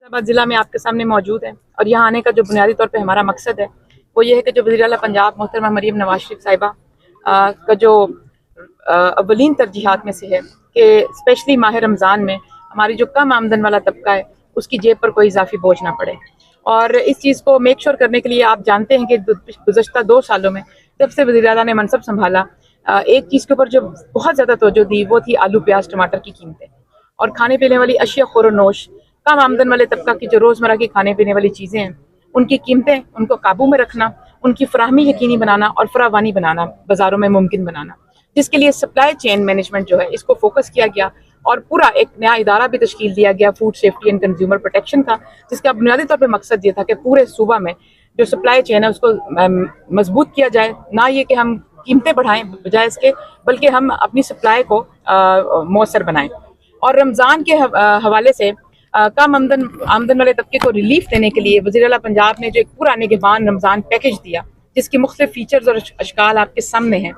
फैसलाबाद ज़िला में आपके सामने मौजूद है और यहाँ आने का जो बुनियादी तौर पे हमारा मकसद है वो ये है कि जो वज़ीर आला पंजाब मोहतरमा मरीम नवाज शरीफ साहिबा का जो अव्वलीन तरजीहात में से है कि स्पेशली माह रमज़ान में हमारी जो कम आमदन वाला तबका है उसकी जेब पर कोई इजाफी बोझ ना पड़े। और इस चीज़ को मेक श्योर करने के लिए आप जानते हैं कि गुज़श्ता 2 सालों में जब से वज़ीर आला ने मनसब संभाला, एक चीज़ के ऊपर जो बहुत ज़्यादा तवज्जो दी वो थी आलू प्याज टमाटर की कीमतें और खाने पीने वाली अशिया ख़ोर-ओ-नोश। कम आमदन वाले तबका की जो रोज़मर्रा की खाने पीने वाली चीज़ें हैं उनकी कीमतें उनको काबू में रखना, उनकी फराहमी यकीनी बनाना और फरावानी बनाना, बाज़ारों में मुमकिन बनाना, जिसके लिए सप्लाई चेन मैनेजमेंट जो है इसको फोकस किया गया और पूरा एक नया इदारा भी तश्कील दिया गया food safety and consumer protection का, जिसका बुनियादी तौर पर मकसद ये था कि पूरे सूबा में जो सप्लाई चेन है उसको मजबूत किया जाए। ना ये कि हम कीमतें बढ़ाएं बजाय इसके, बल्कि हम अपनी सप्लाई को मौसर बनाएं। और रमज़ान के हवाले से कम आमदन वाले तबके को रिलीफ देने के लिए वज़ीर आला पंजाब ने जो एक पूरा निगहबान रमज़ान पैकेज दिया, जिसकी मुख्तलिफ फीचर्स और अशकाल आपके सामने हैं,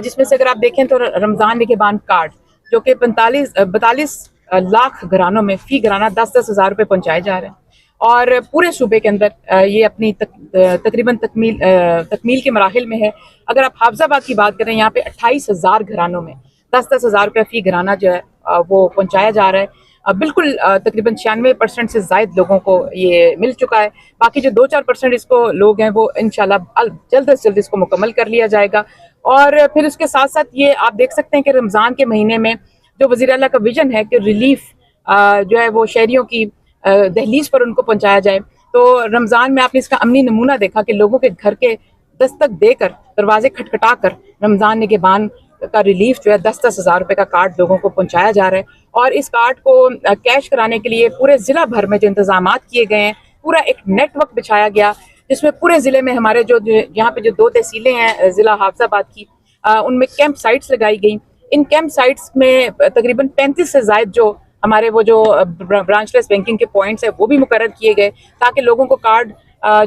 जिसमें से अगर आप देखें तो रमज़ान निगहबान कार्ड जो कि 42 लाख घरानों में फ़ी घराना 10-10 हज़ार रुपये पहुँचाए जा रहे हैं और पूरे सूबे के अंदर ये अपनी तकरीबन तकमील के मराहिल में है। अगर आप हाफजाबाद की बात करें, यहाँ पे 28,000 घरानों में 10-10 हज़ार रुपये फ़ी घराना जो है वो पहुँचाया जा रहा है। बिल्कुल तकरीबन 96% से ज़ायद लोगों को ये मिल चुका है। बाकी जो 2-4% इसको लोग हैं वो इंशाल्लाह जल्द से जल्द इसको मुकम्मल कर लिया जाएगा। और फिर उसके साथ साथ ये आप देख सकते हैं कि रमज़ान के महीने में जो वज़ीर आला का विजन है कि रिलीफ जो है वो शहरियों की दहलीज पर उनको पहुँचाया जाए। तो रमज़ान में आपने इसका अमली नमूना देखा कि लोगों के घर के दस्तक देकर, दरवाजे खटखटा कर रमज़ान निगहबान का रिलीफ जो है 10-10 हज़ार रुपये का कार्ड लोगों को पहुंचाया जा रहा है। और इस कार्ड को कैश कराने के लिए पूरे ज़िला भर में जो इंतजामात किए गए हैं, पूरा एक नेटवर्क बिछाया गया, जिसमें पूरे ज़िले में हमारे जो यहाँ पे जो 2 तहसीलें हैं ज़िला हाफजाबाद की, उनमें कैंप साइट्स लगाई गई। इन कैंप साइट्स में तकरीबन 35 से ज़ायद जो हमारे वो जो ब्रांचलेस बैंकिंग के पॉइंट्स हैं वो भी मुकर्रर किए गए, ताकि लोगों को कार्ड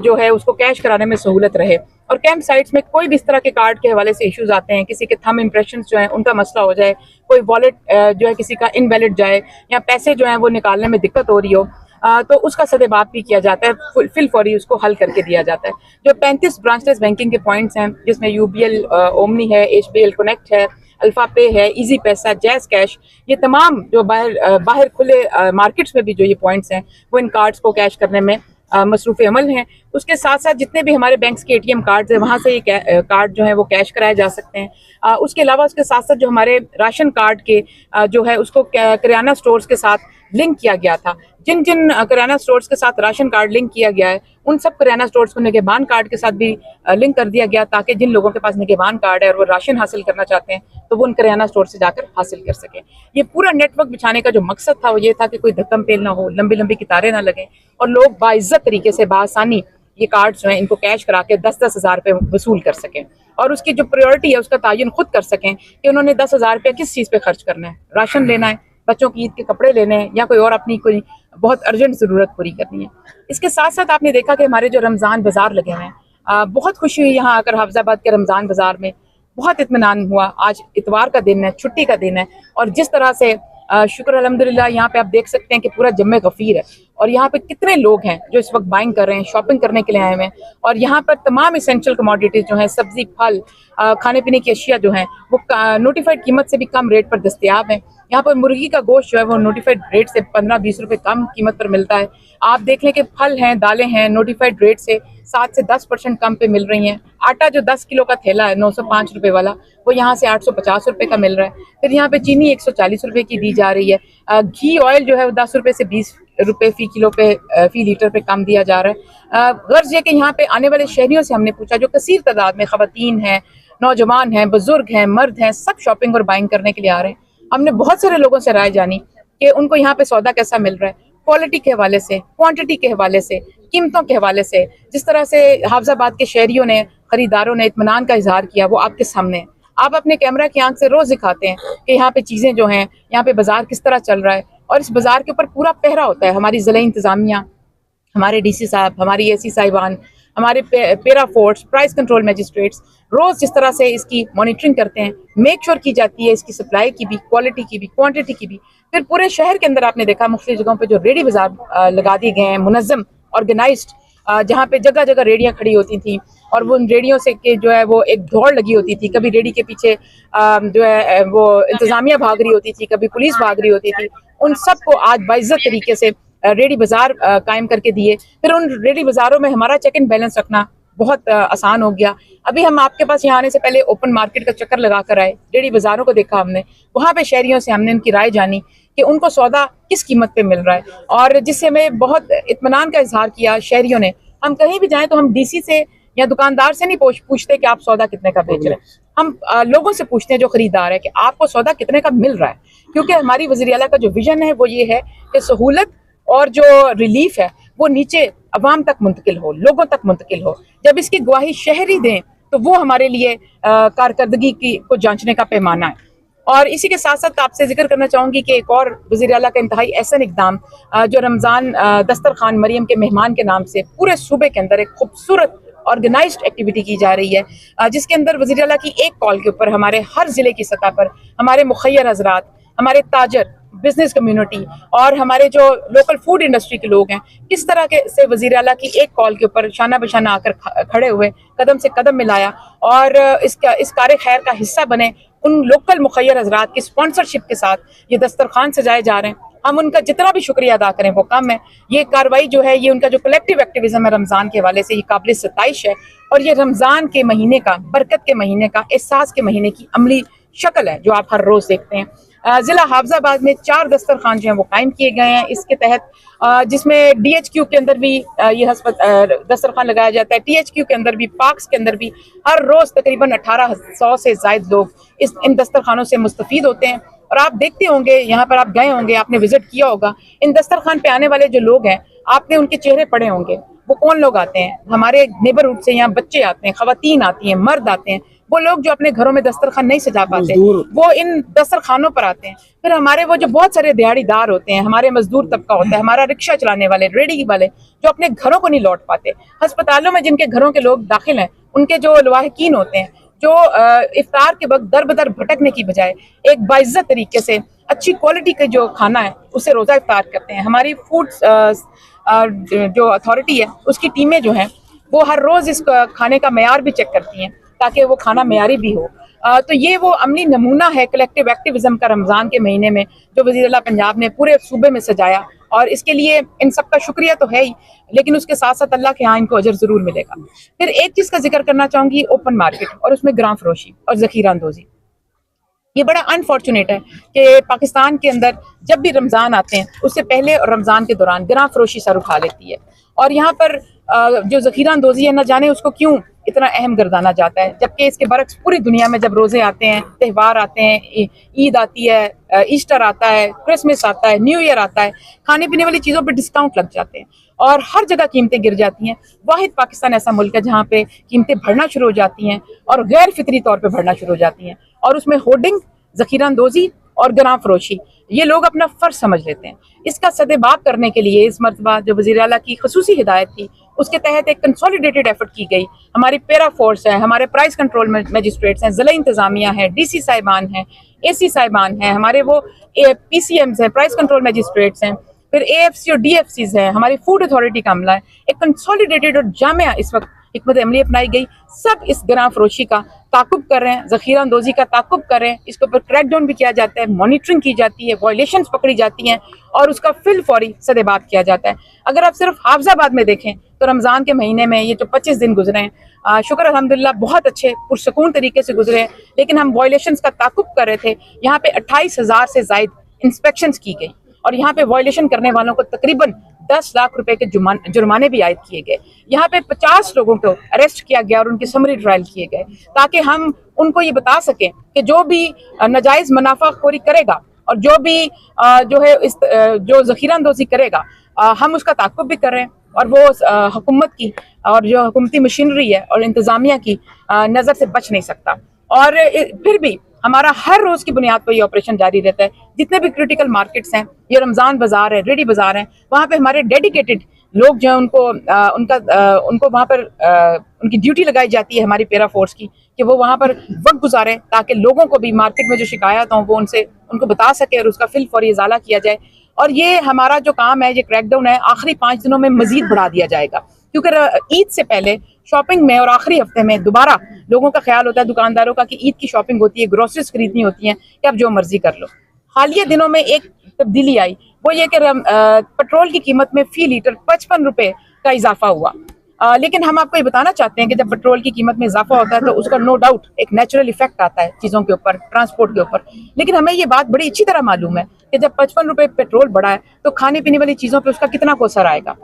जो है उसको कैश कराने में सहूलत रहे। और कैंप साइट्स में कोई भी इस तरह के कार्ड के हवाले से इश्यूज आते हैं, किसी के थंब इंप्रेशंस जो हैं उनका मसला हो जाए, कोई वॉलेट जो है किसी का इनवैलिड जाए या पैसे जो हैं वो निकालने में दिक्कत हो रही हो, तो उसका सदेबाप भी किया जाता है, फिल फौरी उसको हल करके दिया जाता है। जो 35 ब्रांचलेस बैंकिंग के पॉइंट्स हैं, जिसमें यूबीएल ओमनी है, एचबीएल कनेक्ट है, अल्फा पे है, इजी पैसा, जैज़ कैश, ये तमाम जो बाहर खुले मार्केट्स में भी जो ये पॉइंट्स हैं वो इन कार्ड्स को कैश करने में मसरूफ़ अमल हैं। उसके साथ साथ जितने भी हमारे बैंक्स के एटीएम कार्ड्स हैं वहाँ से ये कार्ड जो है वो कैश कराए जा सकते हैं। उसके अलावा उसके साथ साथ जो हमारे राशन कार्ड के जो है उसको किराना स्टोर्स के साथ लिंक किया गया था। जिन जिन किराना स्टोर्स के साथ राशन कार्ड लिंक किया गया है उन सब किराना स्टोर्स को निगहबान कार्ड के साथ भी लिंक कर दिया गया, ताकि जिन लोगों के पास निगहबान कार्ड है और वो राशन हासिल करना चाहते हैं तो वो उन किराना स्टोर से जाकर हासिल कर सकें। ये पूरा नेटवर्क बिछाने का जो मकसद था वो ये था कि कोई धक्कम पेल ना हो, लंबी लंबी कतारें ना लगें और लोग बाइज्जत तरीके से बासानी ये कार्ड जो हैं इनको कैश करा के 10-10 हज़ार रुपये वसूल कर सकें और उसकी जो प्रायोरिटी है उसका तयन खुद कर सकें कि उन्होंने 10 हज़ार रुपये किस चीज़ पे खर्च करना है। राशन लेना है, बच्चों की ईद के कपड़े लेने हैं, या कोई और अपनी कोई बहुत अर्जेंट ज़रूरत पूरी करनी है। इसके साथ साथ आपने देखा कि हमारे जो रमज़ान बाज़ार लगे हैं, बहुत खुशी हुई यहाँ आकर हाफजाबाद के रमज़ान बाज़ार में, बहुत इत्मीनान हुआ। आज इतवार का दिन है, छुट्टी का दिन है और जिस तरह से शुक्र अल्हम्दुलिल्लाह यहाँ पे आप देख सकते हैं कि पूरा जम्मे गफ़ीर है और यहाँ पे कितने लोग हैं जो इस वक्त बाइंग कर रहे हैं, शॉपिंग करने के लिए आए हुए हैं। और यहाँ पर तमाम इसेंशियल कमोडिटीज़ जो हैं, सब्ज़ी, फल, खाने पीने की अशिया जो हैं वो नोटिफाइड कीमत से भी कम रेट पर दस्तियाब हैं। यहाँ पर मुर्गी का गोश्त जो है वो नोटिफाइड रेट से 15-20 रुपये कम कीमत पर मिलता है। आप देख लें कि फल हैं, दालें हैं, नोटिफाइड रेट से 7 से 10% कम पे मिल रही हैं। आटा जो 10 किलो का थैला है 905 रुपये वाला, वो यहाँ से 850 रुपये का मिल रहा है। फिर यहाँ पे चीनी 140 रुपये की दी जा रही है। घी ऑयल जो है वो 10 रुपये से 20 रुपये फ़ी किलो पे फ़ी लीटर पे कम दिया जा रहा है। गर्ज ये कि यहाँ पे आने वाले शहरियों से हमने पूछा, जो कसीर तादाद में ख़वातीन हैं, नौजवान हैं, बुजुर्ग हैं, मर्द हैं, सब शॉपिंग और बाइंग करने के लिए आ रहे हैं। हमने बहुत सारे लोगों से राय जानी कि उनको यहाँ पे सौदा कैसा मिल रहा है, क्वालिटी के हवाले से, क्वांटिटी के हवाले से, कीमतों के हवाले से। जिस तरह से हाफजाबाद के शहरियों ने, खरीदारों ने इत्मीनान का इजहार किया वो आपके सामने है। आप अपने कैमरा की आंख से रोज़ दिखाते हैं कि यहाँ पे चीज़ें जो हैं, यहाँ पे बाज़ार किस तरह चल रहा है और इस बाज़ार के ऊपर पूरा पहरा होता है। हमारी ज़िला इंतज़ामिया, हमारे डीसी साहब, हमारी एसी साहिबान, हमारे पेरा फोर्स, प्राइस कंट्रोल मैजिस्ट्रेट्स रोज जिस तरह से इसकी मॉनिटरिंग करते हैं, मेक श्योर की जाती है इसकी सप्लाई की भी, क्वालिटी की भी, क्वांटिटी की भी। फिर पूरे शहर के अंदर आपने देखा मुख्तलिफ जगहों पे जो रेडी बाजार लगा दिए गए हैं, मुनज़्ज़म, ऑर्गेनाइज्ड, जहाँ पे जगह जगह रेडियां खड़ी होती थी और वो उन रेडियों से के जो है वो एक दौड़ लगी होती थी। कभी रेडी के पीछे जो है वो इंतजामिया भाग रही होती थी, कभी पुलिस भाग रही होती थी। उन सबको आज बाइज्जत तरीके से रेडी बाजार कायम करके दिए। फिर उन रेडी बाजारों में हमारा चेक एंड बैलेंस रखना बहुत आसान हो गया। अभी हम आपके पास यहाँ आने से पहले ओपन मार्केट का चक्कर लगा कर आए, रेडी बाजारों को देखा हमने, वहाँ पे शहरियों से हमने उनकी राय जानी कि उनको सौदा किस कीमत पे मिल रहा है, और जिससे हमें बहुत इत्मीनान का इजहार किया शहरियों ने। हम कहीं भी जाएं तो हम डीसी से या दुकानदार से नहीं पूछते कि आप सौदा कितने का बेच रहे हैं, हम लोगों से पूछते हैं जो खरीदार है कि आपको सौदा कितने का मिल रहा है। क्योंकि हमारी वज़ीर आला का जो विजन है वो ये है कि सहूलत और जो रिलीफ है वो नीचे अवाम तक मुंतकिल हो, लोगों तक मुंतकिल हो। जब इसकी गवाही शहरी दें तो वो हमारे लिए कारकर्दगी की को जांचने का पैमाना है। और इसी के साथ साथ आपसे जिक्र करना चाहूँगी कि एक और वज़ीर आला का इंतहाई एहसन इक़दाम जो रमज़ान दस्तरखान मरियम के मेहमान के नाम से पूरे सूबे के अंदर एक खूबसूरत ऑर्गेनाइज्ड एक्टिविटी की जा रही है, जिसके अंदर वज़ीर आला की एक कॉल के ऊपर हमारे हर ज़िले की सतह पर हमारे मुखय्यर हज़रात, हमारे ताजर, बिजनेस कम्युनिटी और हमारे जो लोकल फूड इंडस्ट्री के लोग हैं, किस तरह के से वज़ीर आला की एक कॉल के ऊपर शाना बशाना आकर खड़े हुए, कदम से कदम मिलाया और इस कार खैर का हिस्सा बने। उन लोकल मुखय्यर हज़रात की स्पॉन्सरशिप के साथ ये दस्तरखान सजाए जा रहे हैं। हम उनका जितना भी शुक्रिया अदा करें वो कम है। ये कार्रवाई जो है, ये उनका जो कलेक्टिव एक्टिविज्म है रमज़ान के हवाले से, ये काबिल सताइश है। और ये रमज़ान के महीने का, बरकत के महीने का, एहसास के महीने की अमली शक्ल है जो आप हर रोज़ देखते हैं। ज़िला हाफजाबाद में 4 दस्तरखान जो हैं वो कायम किए गए हैं इसके तहत, जिसमें DHQ के अंदर भी ये दस्तरखान लगाया जाता है, THQ के अंदर भी, पार्क्स के अंदर भी। हर रोज़ तकरीबन 1800 से ज़ायद लोग इन दस्तरखानों से मुस्तफ़ीद होते हैं। और आप देखते होंगे, यहाँ पर आप गए होंगे, आपने विजिट किया होगा, इन दस्तरखान पे आने वाले जो लोग हैं आपने उनके चेहरे पढ़े होंगे। वो कौन लोग आते हैं? हमारे नेबरहुड से यहाँ बच्चे आते हैं, खवातीन आती हैं, मर्द आते हैं। वो लोग जो अपने घरों में दस्तरखान नहीं सजा पाते वो इन दस्तरखानों पर आते हैं। फिर हमारे वो जो बहुत सारे दिहाड़ीदार होते हैं, हमारे मजदूर तबका होता है, हमारा रिक्शा चलाने वाले, रेडी वाले जो अपने घरों को नहीं लौट पाते, अस्पतालों में जिनके घरों के लोग दाखिल हैं, उनके जो लवाहिकीन होते हैं, जो इफ्तार के वक्त दर बदर भटकने की बजाय एक बाइज्जत तरीके से अच्छी क्वालिटी का जो खाना है उससे रोज़ा इफ्तार करते हैं। हमारी फूड जो अथॉरिटी है उसकी टीमें जो हैं वो हर रोज़ इस खाने का मेयार भी चेक करती हैं ताकि वो खाना मेयारी भी हो। तो ये वो अमली नमूना है कलेक्टिव एक्टिविज्म का रमज़ान के महीने में जो वज़ीर आला पंजाब ने पूरे सूबे में सजाया, और इसके लिए इन सब का शुक्रिया तो है ही, लेकिन उसके साथ साथ अल्लाह के यहाँ इनको अजर ज़रूर मिलेगा। फिर एक चीज़ का जिक्र करना चाहूँगी, ओपन मार्केट और उसमें ग्राम फरोशी और ज़ख़ीरा अंदोज़ी। ये बड़ा अनफॉर्चुनेट है कि पाकिस्तान के अंदर जब भी रमज़ान आते हैं उससे पहले और रमज़ान के दौरान ग्राम फरोशी सर उठा लेती है, और यहाँ पर जो ज़ख़ीरा अंदोज़ी है, न जाने उसको क्यों इतना अहम गर्दाना जाता है, जबकि इसके बरक्स पूरी दुनिया में जब रोज़े आते हैं, त्यौहार आते हैं, ईद आती है, ईस्टर आता है, क्रिसमस आता है, न्यू ईयर आता है, खाने पीने वाली चीज़ों पर डिस्काउंट लग जाते हैं और हर जगह कीमतें गिर जाती हैं। वाहिद पाकिस्तान ऐसा मुल्क है जहाँ पे कीमतें बढ़ना शुरू हो जाती हैं और गैर फितरी तौर पर बढ़ना शुरू हो जाती हैं, और उसमें होर्डिंग, ज़ख़ीरा अंदोज़ी और ग्राम फरोशी ये लोग अपना फ़र्ज समझ लेते हैं। इसका सदेबाब करने के लिए इस मरतबा जो वज़ीर आला की ख़ुसूसी हिदायत थी उसके तहत एक कंसोलिडेटेड एफर्ट की गई। हमारी पेरा फोर्स है, हमारे प्राइस कंट्रोल मैजिस्ट्रेट्स हैं, ज़िला इंतज़ामिया है, DC साहिबान हैं, AC साहिबान हैं, हमारे वो PCMs हैं, प्राइस कंट्रोल मैजिस्ट्रेट्स हैं, फिर AFC और DFCs हैं, हमारी फूड अथॉरिटी का अमला है। एक कंसोलिडेटेड और जामिया इस वक्त हिकमत अमली अपनाई गई। सब इस ग्राम फरोशी का ताकुब कर रहे हैं, ज़ख़ीरा अंदोज़ी का ताकुब कर रहे हैं, इसके ऊपर क्रैकडाउन भी किया जाता है, मॉनिटरिंग की जाती है, वायलेशंस पकड़ी जाती हैं और उसका फिल फौरी सदेबाब किया जाता है। अगर आप सिर्फ हाफजाबाद में देखें तो रमज़ान के महीने में ये जो 25 दिन गुजरे हैं, शुक्र अल्हम्दुलिल्लाह बहुत अच्छे पुरसकून तरीके से गुजरे हैं, लेकिन हम वायलेशंस का ताकुब कर रहे थे। यहाँ पे 28,000 से ज़ायद इंस्पेक्शंस की गई और यहाँ पे वायलेशन करने वालों को तकरीबन 10 लाख रुपए के जुर्माने भी आयद किए गए। यहाँ पे 50 लोगों को अरेस्ट किया गया और उनकी समरी ट्रायल किए गए, ताकि हम उनको ये बता सकें कि जो भी नाजायज़ मुनाफाखोरी करेगा और जो भी जो है इस जो ज़ख़ीरा अंदोज़ी करेगा, हम उसका ताक़ुब भी कर रहे हैं और वो हुकूमत की और जो हुकूमती मशीनरी है और इंतज़ामिया की नज़र से बच नहीं सकता। और फिर भी हमारा हर रोज की बुनियाद पर ये ऑपरेशन जारी रहता है। जितने भी क्रिटिकल मार्केट्स हैं, ये रमजान बाजार है, रेडी बाजार है, वहाँ पे हमारे डेडिकेटेड लोग जो है उनको वहाँ पर उनकी ड्यूटी लगाई जाती है हमारी पैरा फोर्स की, कि वो वहाँ पर वक्त गुजारें ताकि लोगों को भी मार्केट में जो शिकायत हों वो उनको बता सके और उसका फिल फौरी इजाला किया जाए। और ये हमारा जो काम है, ये क्रैकडाउन है, आखिरी 5 दिनों में मजीद बढ़ा दिया जाएगा, क्योंकि ईद से पहले शॉपिंग में और आखिरी हफ्ते में दोबारा लोगों का ख्याल होता है, दुकानदारों का, कि ईद की शॉपिंग होती है, ग्रोसरीज खरीदनी होती है, कि अब जो मर्जी कर लो। हालिया दिनों में एक तब्दीली आई, वो ये कि पेट्रोल की कीमत में फी लीटर 55 रुपए का इजाफा हुआ। लेकिन हम आपको ये बताना चाहते हैं कि जब पेट्रोल की कीमत में इजाफा होता है तो उसका नो डाउट एक नेचुरल इफेक्ट आता है चीज़ों के ऊपर, ट्रांसपोर्ट के ऊपर। लेकिन हमें ये बात बड़ी अच्छी तरह मालूम है कि जब 55 रुपए पेट्रोल बढ़ा है तो खाने पीने वाली चीज़ों पर उसका कितना को असर आएगा।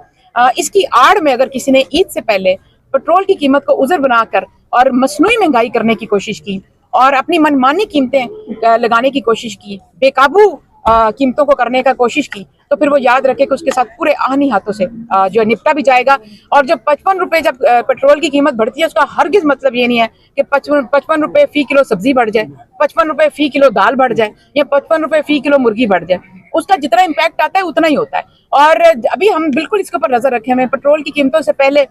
इसकी आड़ में अगर किसी ने ईद से पहले पेट्रोल की कीमत को उज़र बनाकर और मसनूई महंगाई करने की कोशिश की और अपनी मनमानी कीमतें लगाने की कोशिश की, बेकाबू कीमतों को करने का कोशिश की, तो फिर वो याद रखे कि उसके साथ पूरे आहनी हाथों से जो निपटा भी जाएगा। और जब 55 रुपए जब पेट्रोल की कीमत बढ़ती है, उसका हरगिज मतलब ये नहीं है कि 55 रुपए फी किलो सब्जी बढ़ जाए, 55 रुपए फी किलो दाल बढ़ जाए, या 55 रुपए फी किलो मुर्गी बढ़ जाए। उसका जितना इम्पैक्ट आता है उतना ही होता है। और अभी हम बिल्कुल इसके ऊपर नजर रखे हमें पेट्रोल की कीमतों से पहले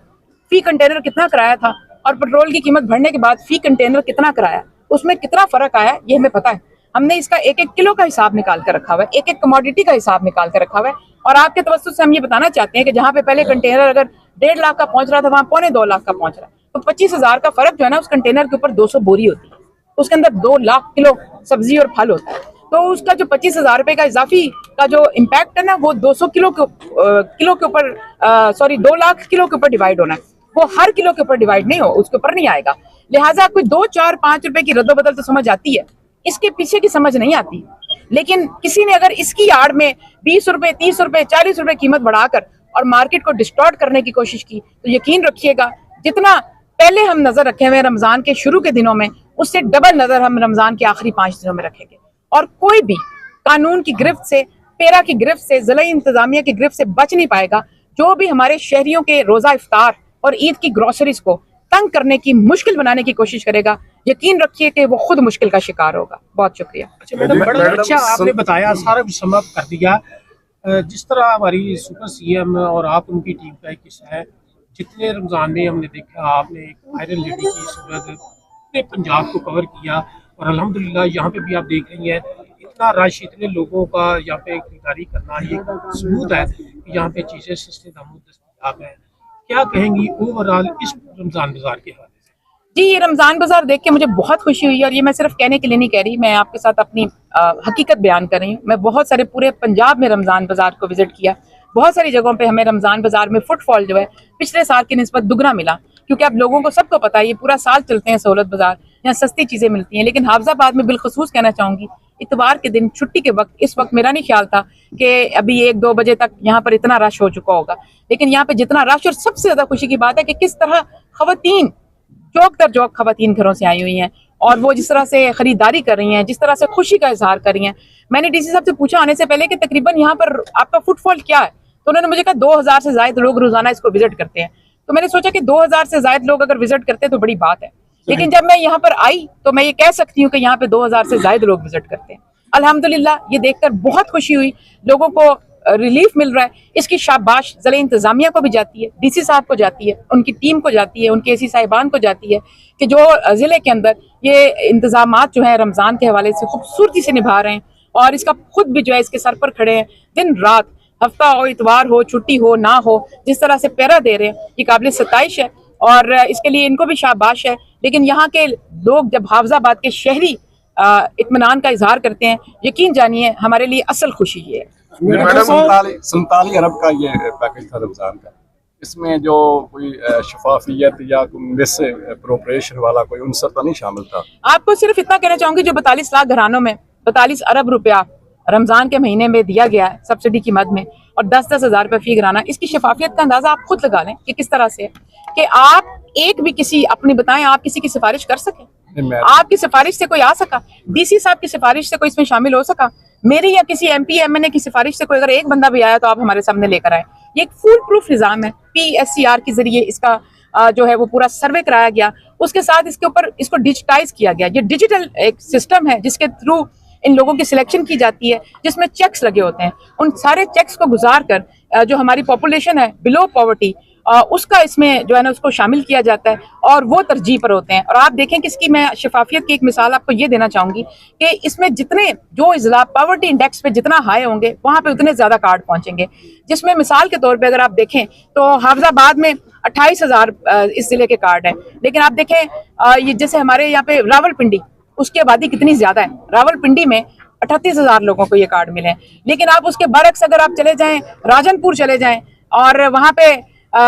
फी कंटेनर कितना कराया था और पेट्रोल की कीमत बढ़ने के बाद फी कंटेनर कितना कराया, उसमें कितना फर्क आया ये हमें पता है। हमने इसका एक एक किलो का हिसाब निकाल कर रखा हुआ है, एक एक कमोडिटी का हिसाब निकाल कर रखा हुआ है। और आपके तवज्जुह से हम ये बताना चाहते हैं कि जहाँ पे पहले कंटेनर अगर 1.5 लाख का पहुंच रहा था, वहां 2.25 लाख का पहुंच रहा है, तो 25,000 का फर्क जो है ना, उस कंटेनर के ऊपर 200 बोरी होती है, उसके अंदर 2 लाख किलो सब्जी और फल होता है। तो उसका जो 25,000 रुपए का इजाफी का जो इम्पैक्ट है ना, वो 200 किलो के ऊपर 2 लाख किलो के ऊपर डिवाइड होना है। वो हर किलो के ऊपर डिवाइड नहीं हो, उसके ऊपर नहीं आएगा। लिहाजा कोई 2, 4, 5 रुपए की रद्दोबदल तो समझ आती है, इसके पीछे की समझ नहीं आती। लेकिन किसी ने अगर इसकी आड़ में 20 रुपए, 30 रुपए, 40 रुपए कीमत बढ़ाकर और मार्केट को डिस्टॉर्ट करने की कोशिश की, तो यकीन रखिएगा जितना पहले हम नजर रखे हुए रमजान के शुरू के दिनों में, उससे डबल नजर हम रमजान के आखिरी 5 दिनों में रखेंगे। और कोई भी कानून की गिरफ्त से, पेरा की गिरफ्त से, जिला इंतजामिया की गिरफ्त से बच नहीं पाएगा। जो भी हमारे शहरियों के रोजा इफ्तार और ईद की ग्रोसरीज को तंग करने की, मुश्किल बनाने की कोशिश करेगा, यकीन रखिए कि वो खुद मुश्किल का शिकार होगा। बहुत शुक्रिया। अच्छा मैडम, बड़ा अच्छा आपने बताया, सारा कुछ सम अप कर दिया। जिस तरह हमारी सुपर सीएम और आप उनकी टीम का एक हिस्सा है, जितने रमज़ान में हमने देखा आपने एक वायरल लेडी की सूरत पूरे पंजाब को कवर किया, और अल्हम्दुलिल्लाह यहाँ पे भी आप देख रही हैं इतना रश, इतने लोगों का यहाँ पे खरीदारी करना, ये सबूत है कि यहाँ पे चीज़ें सस्ते दामों दस्तयाब हैं। क्या कहेंगी ओवरऑल इस रमज़ान बाजार के हवाले से? जी, ये रमजान बाजार देख के मुझे बहुत खुशी हुई, और ये मैं सिर्फ कहने के लिए नहीं कह रही, मैं आपके साथ अपनी हकीकत बयान कर रही हूँ। मैं बहुत सारे पूरे पंजाब में रमजान बाजार को विजिट किया, बहुत सारी जगहों पे हमें रमजान बाजार में फुटफॉल जो है पिछले साल की निस्बत दुगना मिला, क्योंकि अब लोगों को सबको पता है ये पूरा साल चलते हैं सहूलत बाजार, यहाँ सस्ती चीजें मिलती हैं। लेकिन हाफजाबाद में बिलखसूस कहना चाहूंगी, इतवार के दिन छुट्टी के वक्त, इस वक्त मेरा नहीं ख्याल था कि अभी 1-2 बजे तक यहाँ पर इतना रश हो चुका होगा, लेकिन यहाँ पे जितना रश, और सबसे ज्यादा खुशी की बात है कि किस तरह खवातीन चौक दर चौक खवातीन घरों से आई हुई हैं, और वो जिस तरह से खरीदारी कर रही हैं, जिस तरह से खुशी का इजहार कर रही हैं। मैंने डीसी साहब से पूछा आने से पहले कि तकरीबन यहाँ पर आपका फुटफॉल क्या है, तो उन्होंने मुझे कहा 2000 से ज्यादा लोग रोजाना इसको विजिट करते हैं। तो मैंने सोचा कि 2000 से ज्यादा लोग अगर विजिट करते हैं तो बड़ी बात है, लेकिन जब मैं यहाँ पर आई तो मैं ये कह सकती हूँ कि यहाँ पे 2000 से ज्यादा लोग विजिट करते हैं। अल्हम्दुलिल्लाह, ये देखकर बहुत खुशी हुई, लोगों को रिलीफ मिल रहा है। इसकी शाबाश ज़िला इंतजामिया को भी जाती है, डीसी साहब को जाती है, उनकी टीम को जाती है, उनके एसी साहिबान को जाती है कि जो ज़िले के अंदर ये इंतजामात जो है रमज़ान के हवाले से खूबसूरती से निभा रहे हैं, और इसका खुद भी जो है इसके सर पर खड़े हैं, दिन रात, हफ्ता हो, इतवार हो, छुट्टी हो ना हो, जिस तरह से पैरा दे रहे हैं, ये काबिल सताइश है, और इसके लिए इनको भी शाबाश है। लेकिन यहाँ के लोग जब हाफजाबाद के शहरी इत्मीनान का इजहार करते हैं, यकीन जानिए हमारे लिए असल खुशी ये है। मैडम, 47 अरब का ये पैकेज था रमजान का, इसमें जो कोई शफाफियत या मिस अप्रोप्रिएशन वाला कोई उनसर तो नहीं शामिल था? आपको सिर्फ इतना कहना चाहूंगी, जो 42 लाख घरानों में 42 अरब रुपया रमजान के महीने में दिया गया है सब्सिडी की मद में, और 10-10 हज़ार रुपये फी घराना, इसकी शफाफियत का अंदाजा आप खुद लगा लें कि किस तरह से है कि आप एक भी किसी अपनी बताएं, आप किसी की सिफारिश कर सकें, आपकी सिफारिश से कोई आ सका, डीसी साहब की सिफारिश से कोई इसमें शामिल हो सका, मेरी या किसी MP MNA की सिफारिश से कोई अगर एक बंदा भी आया तो आप हमारे सामने लेकर आए। ये एक फुल प्रूफ निज़ाम है, PSCR के जरिए इसका जो है वो पूरा सर्वे कराया गया, उसके साथ इसके ऊपर इसको डिजिटाइज किया गया। ये डिजिटल एक सिस्टम है जिसके थ्रू इन लोगों की सिलेक्शन की जाती है, जिसमें चेक्स लगे होते हैं। उन सारे चेक्स को गुजार कर जो हमारी पॉपुलेशन है बिलो पॉवर्टी, उसका इसमें जो है ना उसको शामिल किया जाता है और वो तरजीह पर होते हैं। और आप देखें कि इसकी मैं शफाफियत की एक मिसाल आपको ये देना चाहूंगी कि इसमें जितने जो इजला पॉवर्टी इंडेक्स पे जितना हाई होंगे वहां पे उतने ज्यादा कार्ड पहुंचेंगे। जिसमें मिसाल के तौर पे अगर आप देखें तो हाफिजाबाद में 28,000 इस जिले के कार्ड है, लेकिन आप देखें ये जैसे हमारे यहाँ पे रावलपिंडी, उसकी आबादी कितनी ज्यादा है। रावलपिंडी में 38,000 लोगों को ये कार्ड मिले हैं, लेकिन आप उसके बरक्स अगर आप चले जाएं, राजनपुर चले जाएं और वहां पे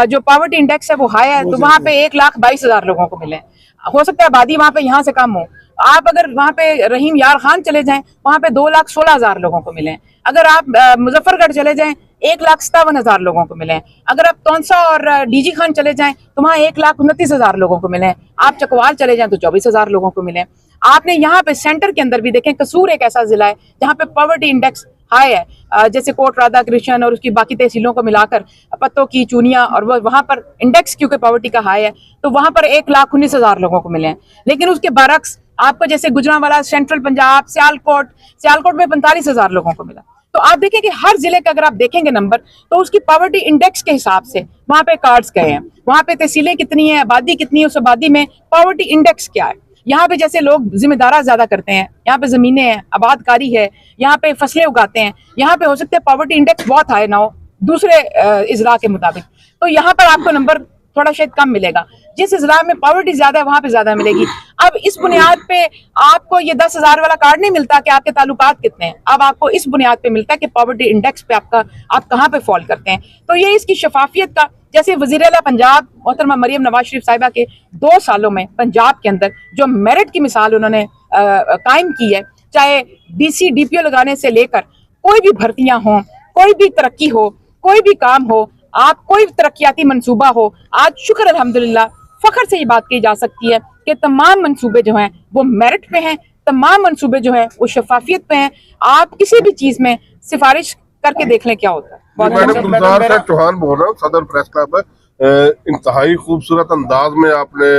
जो पॉवर्टी इंडेक्स है वो हाई है, तो वहां पे 1,22,000 लोगों को मिले। हो सकता है आबादी वहां पे यहाँ से कम हो। आप अगर वहां पे रहीम यार खान चले जाएं, वहां पे 2,16,000 लोगों को मिले। अगर आप मुजफ्फरगढ़ चले जाएं, 1,57,000 लोगों को मिले। अगर आप तौनसा और डीजी खान चले जाएं तो वहाँ 1,29,000 लोगों को मिले। आप चकवाल चले जाएं तो 24,000 लोगों को मिले। आपने यहाँ पे सेंटर के अंदर भी देखें, कसूर एक ऐसा जिला है जहाँ पे पॉवर्टी इंडेक्स हाई है, जैसे कोट राधा कृष्ण और उसकी बाकी तहसीलों को मिलाकर पत्तों की चूनिया, और वो वहां पर इंडेक्स क्योंकि पॉवर्टी का हाई है तो वहां पर 1,19,000 लोगों को मिले हैं। लेकिन उसके बरक्स आपको जैसे गुजरांवाला, सेंट्रल पंजाब, सियालकोट में 45,000 लोगों को मिला। तो आप देखें कि हर जिले का अगर आप देखेंगे नंबर तो उसकी पॉवर्टी इंडेक्स के हिसाब से वहां पे कार्ड्स गए हैं, वहां पे तहसीलें कितनी है, आबादी कितनी है, उस आबादी में पॉवर्टी इंडेक्स क्या है। यहाँ पे जैसे लोग जिम्मेदारा ज्यादा करते हैं, यहाँ पे जमीनें हैं, आबादकारी है, यहाँ पे फसलें उगाते हैं, यहाँ पे हो सकता है पॉवर्टी इंडेक्स बहुत हाई ना हो दूसरे इजला के मुताबिक, तो यहाँ पर आपको नंबर थोड़ा शायद कम मिलेगा। जिस इजला में पॉवर्टी ज्यादा है वहां पे ज्यादा मिलेगी। अब इस बुनियाद पे आपको ये 10,000 वाला कार्ड नहीं मिलता कि आपके ताल्लुकात कितने हैं, अब आपको इस बुनियाद पे मिलता है कि पॉवर्टी इंडेक्स पे आप कहाँ पे फॉल करते हैं। तो ये इसकी शफाफियत का, जैसे वज़ीर आला पंजाब मोहतरमा मरियम नवाज शरीफ साहिबा के 2 सालों में पंजाब के अंदर जो मेरिट की मिसाल उन्होंने कायम की है, चाहे DC DPO लगाने से लेकर कोई भी भर्तियां हों, कोई भी तरक्की हो, कोई भी काम हो, आप कोई तरक्याती मंसूबा हो, आज शुक्र अल्हम्दुलिल्लाह फख्र से ये बात की जा सकती है कि तमाम मंसूबे जो हैं वो मेरिट पे हैं, तमाम मंसूबे जो हैं वो शफाफियत पे हैं। आप किसी भी चीज में सिफारिश करके देख लें क्या होता है। मैडम गुलजार साहब चौहान बोल रहा हूँ, सदर प्रेस क्लब है। इंतहाई खूबसूरत अंदाज में आपने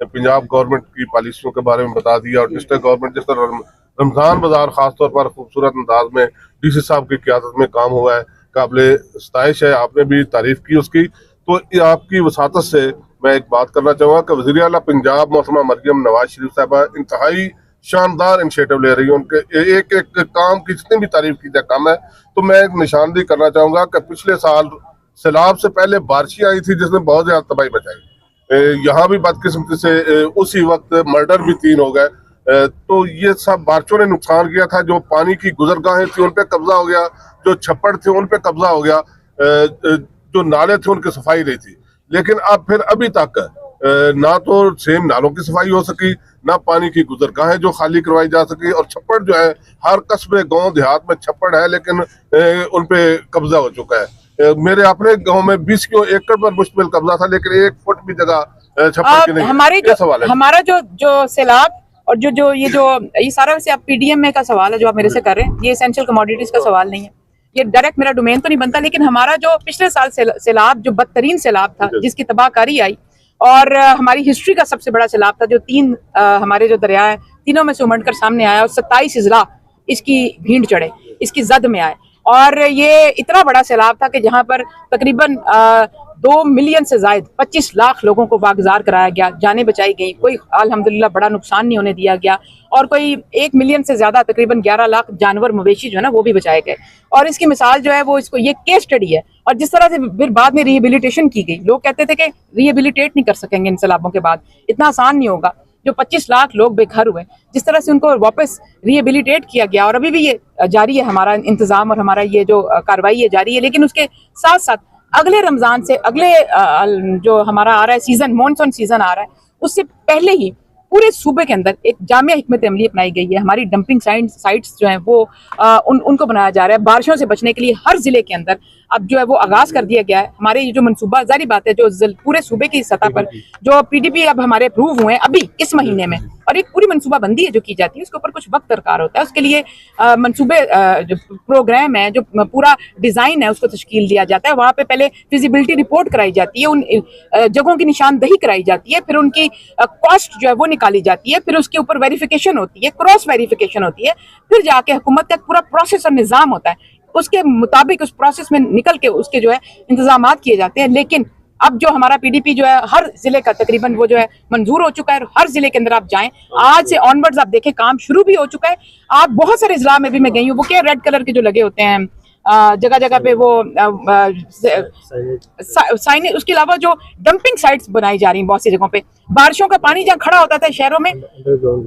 पंजाब गवर्नमेंट की पॉलिसियों के बारे में बता दिया, और डिस्ट्रिक्ट गवर्नमेंट जिस तरह रमजान बाजार खासतौर पर खूबसूरत अंदाज में DC साहब की क़यादत में काम हुआ है, काबिल सताइश है, आपने भी तारीफ की उसकी। तो आपकी वसातत से मैं एक बात करना चाहूँगा कि वज़ीर आला पंजाब मोहतरमा मरियम नवाज शरीफ साहबा इंतहाई शानदार इनिशिएटिव ले रही है, उनके एक एक काम की जितनी भी तारीफ की जाए कम है। तो मैं एक निशानदेही करना चाहूँगा कि पिछले साल सैलाब से पहले बारिशें आई थी जिसने बहुत ज़्यादा तबाही मचाई, यहाँ भी बदकिस्मती से उसी वक्त मर्डर भी 3 हो गए। तो ये सब बारिशों ने नुकसान किया था। जो पानी की गुजरगाहें थी उन पे कब्जा हो गया, जो छप्पड़ थे उन पे कब्जा हो गया, जो नाले थे उनकी सफाई नहीं थी। लेकिन अब फिर अभी तक ना तो सेम नालों की सफाई हो सकी, ना पानी की गुजरगाहें जो खाली करवाई जा सकी, और छप्पड़ जो है हर कस्बे गांव देहात में छप्पड़ है लेकिन उन पे कब्जा हो चुका है। मेरे अपने गांव में 20 एकड़ पर मुश्तमिल कब्जा था, लेकिन 1 फुट भी जगह छप्पड़ की नहीं। हमारा जो सैलाब और ये सारा वैसे आप PDM में का सवाल है जो आप मेरे से कर रहे हैं, ये एसेंशियल कमोडिटीज का सवाल नहीं है, ये डायरेक्ट मेरा डोमेन तो नहीं बनता। लेकिन हमारा जो पिछले साल सैलाब जो बदतरीन सैलाब था, जिसकी तबाहकारी आई, और हमारी हिस्ट्री का सबसे बड़ा सैलाब था, जो 3 हमारे जो दरिया है तीनों में से उमड़ कर सामने आया और 27 इजला इसकी भीड़ चढ़े, इसकी जद में आए। और ये इतना बड़ा सैलाब था कि जहां पर तकरीबन 2 मिलियन से ज्यादा 25 लाख लोगों को वागजार कराया गया, जानें बचाई गई, कोई अल्हम्दुलिल्लाह बड़ा नुकसान नहीं होने दिया गया, और कोई 1 मिलियन से ज्यादा तकरीबन 11 लाख जानवर मवेशी जो है ना वो भी बचाए गए। और इसकी मिसाल जो है वो ये केस स्टडी है। और जिस तरह से फिर बाद में रिहेबिलिटेशन की गई, लोग कहते थे कि रिहेबिलिटेट नहीं कर सकेंगे इन सैलाबों के बाद, इतना आसान नहीं होगा। जो 25 लाख लोग बेघर हुए, जिस तरह से उनको वापस रिहेबिलिटेट किया गया, और अभी भी ये जारी है हमारा इंतजाम और हमारा ये जो कार्रवाई है जारी है। लेकिन उसके साथ साथ अगले रमजान से अगले जो हमारा आ रहा है सीजन, मॉनसून सीजन आ रहा है, उससे पहले ही पूरे सूबे के अंदर एक जामिया हिकमत अमली अपनाई गई है। हमारी डंपिंग साइट्स जो हैं वो उनको बनाया जा रहा है। बारिशों से बचने के लिए हर जिले के अंदर अब जो है वो आगाज कर दिया गया है। हमारे ये जो मनसूबा, जारी बात है, जो पूरे सूबे की सतह पर जो पीडीपी अब हमारे अप्रूव हुए हैं अभी इस महीने में, और एक पूरी मनसूबा बंदी है जो की जाती है, उसके ऊपर कुछ वक्त दरकार होता है। उसके लिए मनसूबे जो प्रोग्राम है, जो पूरा डिजाइन है, उसको तश्कील दिया जाता है। वहां पे पहले फिजिबिलिटी रिपोर्ट कराई जाती है, उन जगहों की निशानदही कराई जाती है, फिर उनकी कॉस्ट जो है वो निकाली जाती है, फिर उसके ऊपर वेरिफिकेशन होती है, क्रॉस वेरिफिकेशन होती है, फिर जाके हुकूमत का पूरा प्रोसेस और निज़ाम होता है। उसके मुताबिक उस प्रोसेस में निकल के उसके जो है इंतजामात किए जाते हैं। लेकिन अब जो हमारा पीडीपी जो है हर जिले का तकरीबन वो जो है मंजूर हो चुका है, और हर जिले के अंदर आप जाएं, आज से ऑनवर्ड्स आप देखें काम शुरू भी हो चुका है। आप बहुत सारे जिला में भी मैं गई हूँ, वो क्या रेड कलर के जो लगे होते हैं जगह जगह पे वो साइनेज, उसके अलावा जो डंपिंग साइट्स बनाई जा रही हैं बहुत सी जगहों पे, बारिशों का पानी जहाँ खड़ा होता था शहरों में,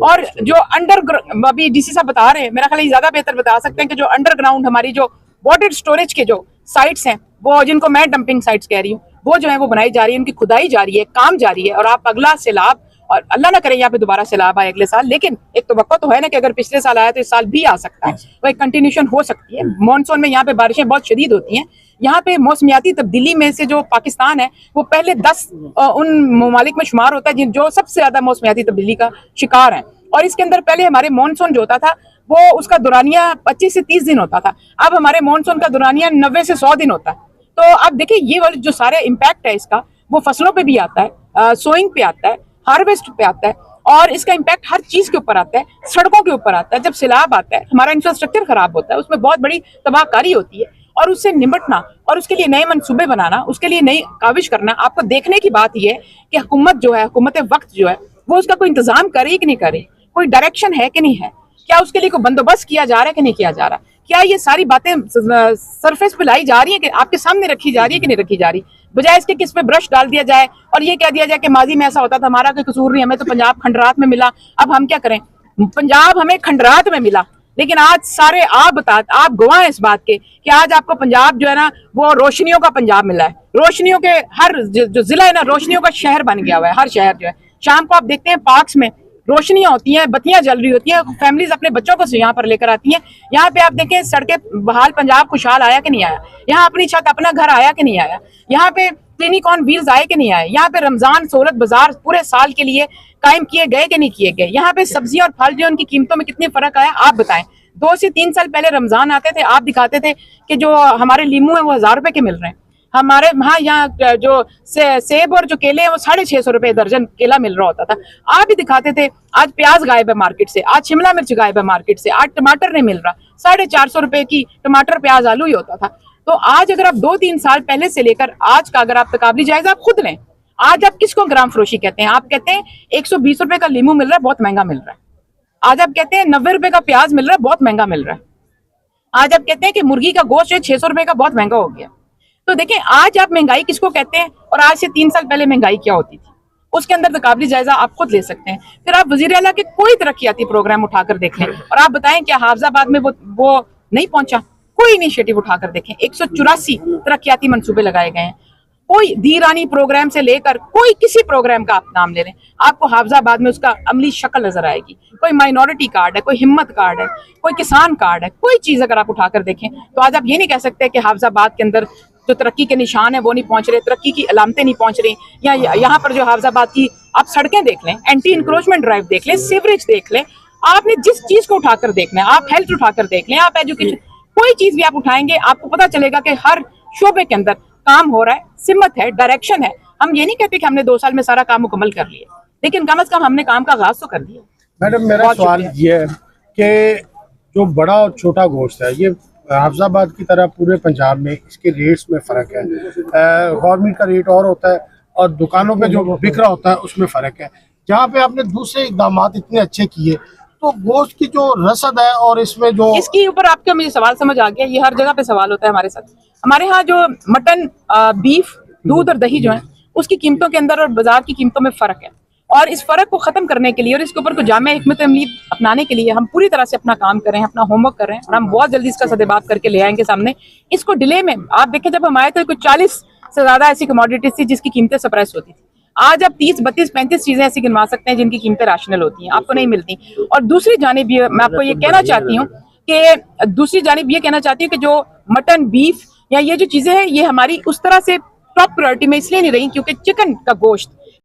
और जो अंडरग्राउंड, अभी डीसी साहब बता रहे हैं, मेरा ख्याल ज्यादा बेहतर बता सकते हैं कि जो अंडरग्राउंड हमारी जो वाटर स्टोरेज के जो साइट्स हैं, वो जिनको मैं डंपिंग साइट्स कह रही हूँ, वो जो है वो बनाई जा रही है, उनकी खुदाई जारी है, काम जारी है। और आप अगला सैलाब, और अल्लाह ना करे यहाँ पे दोबारा सैलाब आए अगले साल, लेकिन एक तवक्को तो है ना कि अगर पिछले साल आया तो इस साल भी आ सकता है, वो एक कंटिन्यूशन हो सकती है। मॉनसून में यहाँ पे बारिशें बहुत शदीद होती हैं। यहाँ पे मौसमियाती तब्दीली में से जो पाकिस्तान है वो पहले 10 उन ममालिक में शुमार होता है जो सबसे ज्यादा मौसमियाती तब्दीली का शिकार है। और इसके अंदर पहले हमारे मॉनसून जो होता था वो उसका दौरानिया 25 से 30 दिन होता था, अब हमारे मॉनसून का दौरानिया 90 से 100 दिन होता है। तो अब देखिए ये वाले जो सारे इम्पैक्ट है इसका, वो फसलों पे भी आता है, सोइंग पे आता है, हार्वेस्ट पे आता है, और इसका इम्पैक्ट हर चीज के ऊपर आता है, सड़कों के ऊपर आता है। जब सैलाब आता है, हमारा इंफ्रास्ट्रक्चर खराब होता है, उसमें बहुत बड़ी तबाहकारी होती है, और उससे निपटना और उसके लिए नए मंसूबे बनाना, उसके लिए नई काविश करना, आपको देखने की बात यह है कि हुकूमत जो है, हुकूमत वक्त जो है, वो उसका कोई इंतजाम करे कि नहीं करे, कोई डायरेक्शन है कि नहीं है, क्या उसके लिए कोई बंदोबस्त किया जा रहा है कि नहीं किया जा रहा, क्या ये सारी बातें सरफेस पे लाई जा रही है कि आपके सामने रखी जा रही है कि नहीं रखी जा रही, बजाय इसके किस पे ब्रश डाल दिया जाए और ये कह दिया जाए कि माजी में ऐसा होता था, हमारा कोई कसूर नहीं, हमें तो पंजाब खंडरात में मिला, अब हम क्या करें। पंजाब हमें खंडरात में मिला, लेकिन आज सारे आप गवाह हैं इस बात के कि आज आपको पंजाब जो है ना वो रोशनियों का पंजाब मिला है। रोशनियों के हर जो जिला है ना, रोशनियों का शहर बन गया हुआ है। हर शहर जो है, शाम को आप देखते हैं पार्क्स में रोशनियां होती हैं, बत्तियां जल रही होती हैं, फैमिलीज अपने बच्चों को यहाँ पर लेकर आती हैं। यहाँ पे आप देखें सड़कें बहाल, पंजाब खुशहाल आया कि नहीं आया, यहाँ अपनी छत अपना घर आया कि नहीं आया, यहाँ पे क्लिनिक ऑन व्हील्स आए कि नहीं आए, यहाँ पे रमजान सहूलत बाजार पूरे साल के लिए कायम किए गए कि नहीं किए गए, यहाँ पे सब्जियां और फल जो उनकी कीमतों में कितनी फर्क आया आप बताएं। 2 से 3 साल पहले रमजान आते थे, आप दिखाते थे कि जो हमारे लीमू है वो 1000 रुपए के मिल रहे हैं, हमारे वहाँ यहाँ जो सेब और जो केले हैं वो 650 रुपए दर्जन केला मिल रहा होता था। आप भी दिखाते थे आज प्याज गायब है मार्केट से, आज शिमला मिर्च गायब है मार्केट से, आज टमाटर नहीं मिल रहा, 450 रुपए की टमाटर प्याज आलू ही होता था। तो आज अगर आप 2-3 साल पहले से लेकर आज का अगर आप तकाबली जायजा आप खुद लें, आज आप किसको ग्राम फरोशी कहते हैं? आप कहते हैं 120 रुपए का लीमू मिल रहा है, बहुत महंगा मिल रहा है। आज आप कहते हैं 90 रुपए का प्याज मिल रहा है, बहुत महंगा मिल रहा है। आज आप कहते हैं कि मुर्गी का गोश्त जो 600 रुपए का बहुत महंगा हो गया। तो देखें आज आप महंगाई किसको कहते हैं और आज से 3 साल पहले महंगाई क्या होती थी, उसके अंदर तकाबली जायजा आप खुद ले सकते हैं। फिर आप वजीर आला के कोई तरक्याती प्रोग्राम उठाकर देख लें और आप बताएं क्या हाफजाबाद में वो नहीं पहुंचा, कोई इनिशिएटिव उठाकर देखें। 184 तरक्याती मंसूबे लगाए गए हैं, कोई दीरानी प्रोग्राम से लेकर कोई किसी प्रोग्राम का आप नाम ले लें, आपको हाफजाबाद में उसका अमली शक्ल नजर आएगी। कोई माइनॉरिटी कार्ड है, कोई हिम्मत कार्ड है, कोई किसान कार्ड है, कोई चीज अगर आप उठाकर देखें तो आज आप ये नहीं कह सकते कि हाफजाबाद के अंदर जो तरक्की के निशान है वो नहीं पहुंच रहे, तरक्की की अलामतें नहीं पहुंच रही। या यहाँ पर जो हाफजाबाद की आप सड़कें देख लें, एंटी इंक्रोचमेंट ड्राइव देख लें, सीवरेज देख लें, आपने जिस चीज को उठाकर देखना है, आप हेल्थ उठाकर देख लें, आप एजुकेशन, कोई चीज भी आप उठाएंगे आपको पता चलेगा कि हर शोबे के अंदर काम हो रहा है, सिमत है, डायरेक्शन है। हम ये नहीं कहते कि हमने 2 साल में सारा काम मुकम्मल कर लिया, लेकिन कम से कम हमने काम का आगाज तो कर दिया। मैडम मेरा सवाल ये है कि जो बड़ा और छोटा गोश्त है ये हाफजाबाद की तरह पूरे पंजाब में इसके रेट्स में फ़र्क है, गवर्नमेंट का रेट और होता है और दुकानों पे जो बिक रहा होता है उसमें फ़र्क है। जहाँ पे आपने दूसरे इकदाम इतने अच्छे किए तो गोश्त की जो रसद है और इसमें जो इसके ऊपर आपका मुझे सवाल समझ आ गया, ये हर जगह पे सवाल होता है हमारे साथ। हमारे यहाँ जो मटन, बीफ, दूध और दही जो है उसकी कीमतों के अंदर और बाजार की कीमतों में फ़र्क है, और इस फर्क को खत्म करने के लिए और इसके ऊपर को जामे हिकमत अमली अपनाने के लिए हम पूरी तरह से अपना काम कर रहे हैं, अपना होमवर्क कर रहे हैं, और हम बहुत जल्दी इसका सदेबाप करके ले आएंगे सामने। इसको डिले में आप देखें, जब हम आए थे कुछ 40 से ज्यादा ऐसी कमोडिटीज थी जिसकी कीमतें सप्रेस होती थी, आज आप 30, 32, 35 चीजें ऐसी गिनवा सकते हैं जिनकी कीमतें रैशनल होती हैं, आपको नहीं मिलती। और दूसरी जानिब ये मैं आपको ये कहना चाहती हूँ कि दूसरी जानिब ये कहना चाहती हूँ कि जो मटन, बीफ या ये जो चीजें हैं ये हमारी उस तरह से टॉप प्रायोरिटी में इसलिए नहीं रही क्योंकि चिकन का गोश्त